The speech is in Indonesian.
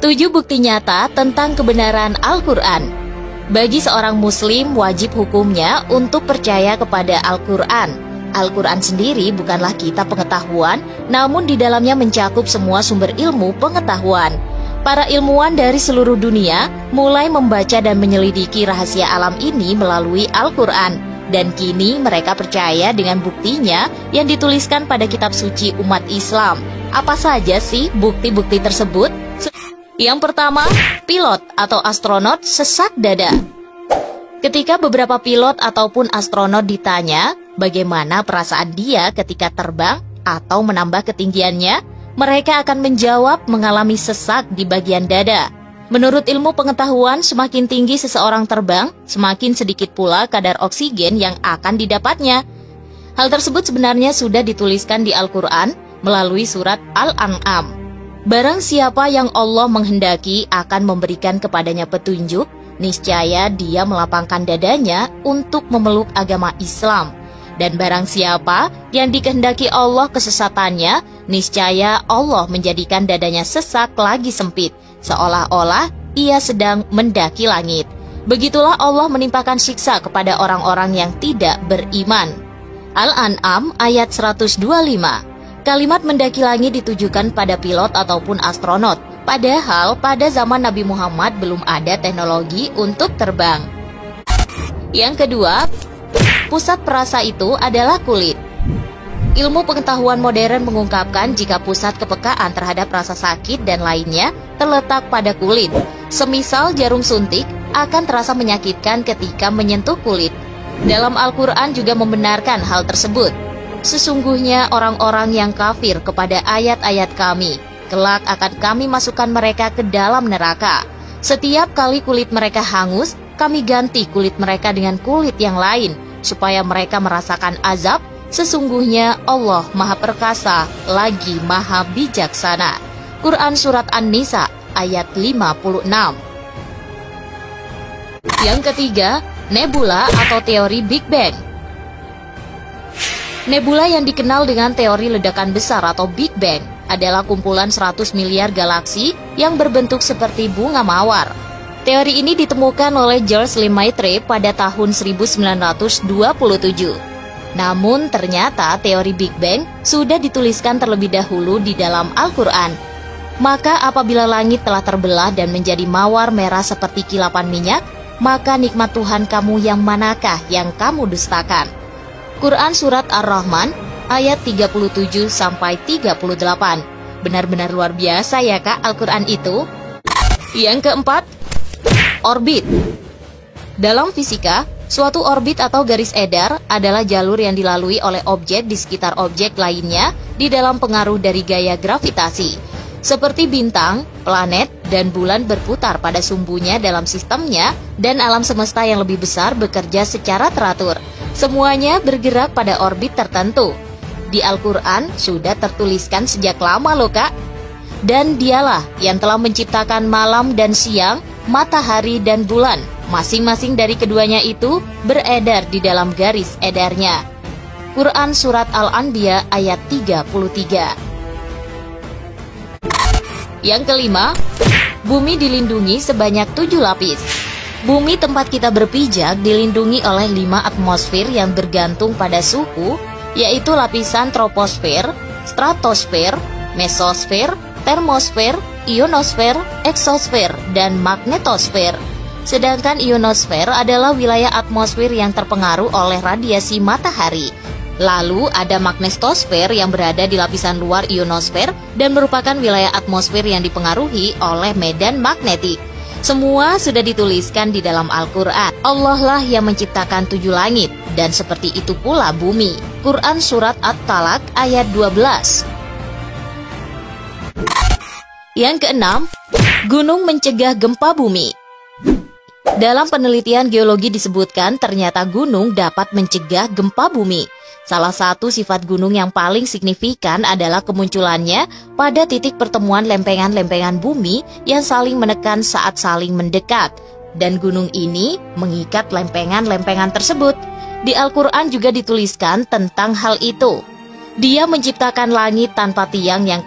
7 bukti nyata tentang kebenaran Al-Quran. Bagi seorang muslim wajib hukumnya untuk percaya kepada Al-Quran. Al-Quran sendiri bukanlah kitab pengetahuan, namun di dalamnya mencakup semua sumber ilmu pengetahuan. Para ilmuwan dari seluruh dunia mulai membaca dan menyelidiki rahasia alam ini melalui Al-Quran. Dan kini mereka percaya dengan buktinya yang dituliskan pada kitab suci umat Islam. Apa saja sih bukti-bukti tersebut? Yang pertama, pilot atau astronot sesak dada. Ketika beberapa pilot ataupun astronot ditanya bagaimana perasaan dia ketika terbang atau menambah ketinggiannya, mereka akan menjawab mengalami sesak di bagian dada. Menurut ilmu pengetahuan, semakin tinggi seseorang terbang, semakin sedikit pula kadar oksigen yang akan didapatnya. Hal tersebut sebenarnya sudah dituliskan di Al-Quran melalui surat Al-An'am. Barang siapa yang Allah menghendaki akan memberikan kepadanya petunjuk, niscaya dia melapangkan dadanya untuk memeluk agama Islam. Dan barang siapa yang dikehendaki Allah kesesatannya, niscaya Allah menjadikan dadanya sesak lagi sempit, seolah-olah ia sedang mendaki langit. Begitulah Allah menimpakan siksa kepada orang-orang yang tidak beriman. Al-An'am ayat 125. Kalimat mendaki langit ditujukan pada pilot ataupun astronot. Padahal pada zaman Nabi Muhammad belum ada teknologi untuk terbang. Yang kedua, pusat perasa itu adalah kulit. Ilmu pengetahuan modern mengungkapkan jika pusat kepekaan terhadap rasa sakit dan lainnya terletak pada kulit. Semisal jarum suntik akan terasa menyakitkan ketika menyentuh kulit. Dalam Al-Quran juga membenarkan hal tersebut. Sesungguhnya orang-orang yang kafir kepada ayat-ayat kami, kelak akan kami masukkan mereka ke dalam neraka. Setiap kali kulit mereka hangus, kami ganti kulit mereka dengan kulit yang lain, supaya mereka merasakan azab. Sesungguhnya Allah Maha Perkasa lagi Maha Bijaksana. Quran Surat An-Nisa ayat 56. Yang ketiga, nebula atau teori Big Bang. Nebula yang dikenal dengan teori ledakan besar atau Big Bang adalah kumpulan 100 miliar galaksi yang berbentuk seperti bunga mawar. Teori ini ditemukan oleh George Lemaitre pada tahun 1927. Namun ternyata teori Big Bang sudah dituliskan terlebih dahulu di dalam Al-Quran. Maka apabila langit telah terbelah dan menjadi mawar merah seperti kilapan minyak, maka nikmat Tuhan kamu yang manakah yang kamu dustakan? Quran Surat Ar-Rahman ayat 37-38. Benar-benar luar biasa ya Kak Al-Quran itu. Yang keempat, orbit. Dalam fisika, suatu orbit atau garis edar adalah jalur yang dilalui oleh objek di sekitar objek lainnya di dalam pengaruh dari gaya gravitasi. Seperti bintang, planet, dan bulan berputar pada sumbunya dalam sistemnya, dan alam semesta yang lebih besar bekerja secara teratur. Semuanya bergerak pada orbit tertentu. Di Al-Quran sudah tertuliskan sejak lama loh Kak. Dan dialah yang telah menciptakan malam dan siang, matahari dan bulan. Masing-masing dari keduanya itu beredar di dalam garis edarnya. Quran Surat Al-Anbiya ayat 33. Yang kelima, bumi dilindungi sebanyak 7 lapis. Bumi tempat kita berpijak dilindungi oleh 5 atmosfer yang bergantung pada suhu, yaitu lapisan troposfer, stratosfer, mesosfer, termosfer, ionosfer, eksosfer, dan magnetosfer. Sedangkan ionosfer adalah wilayah atmosfer yang terpengaruh oleh radiasi matahari. Lalu ada magnetosfer yang berada di lapisan luar ionosfer dan merupakan wilayah atmosfer yang dipengaruhi oleh medan magnetik. Semua sudah dituliskan di dalam Al-Quran. Allah lah yang menciptakan 7 langit, dan seperti itu pula bumi. Quran Surat At-Talaq ayat 12. Yang keenam, gunung mencegah gempa bumi. Dalam penelitian geologi disebutkan ternyata gunung dapat mencegah gempa bumi. Salah satu sifat gunung yang paling signifikan adalah kemunculannya pada titik pertemuan lempengan-lempengan bumi yang saling menekan saat saling mendekat. Dan gunung ini mengikat lempengan-lempengan tersebut. Di Al-Quran juga dituliskan tentang hal itu. Dia menciptakan langit tanpa tiang yang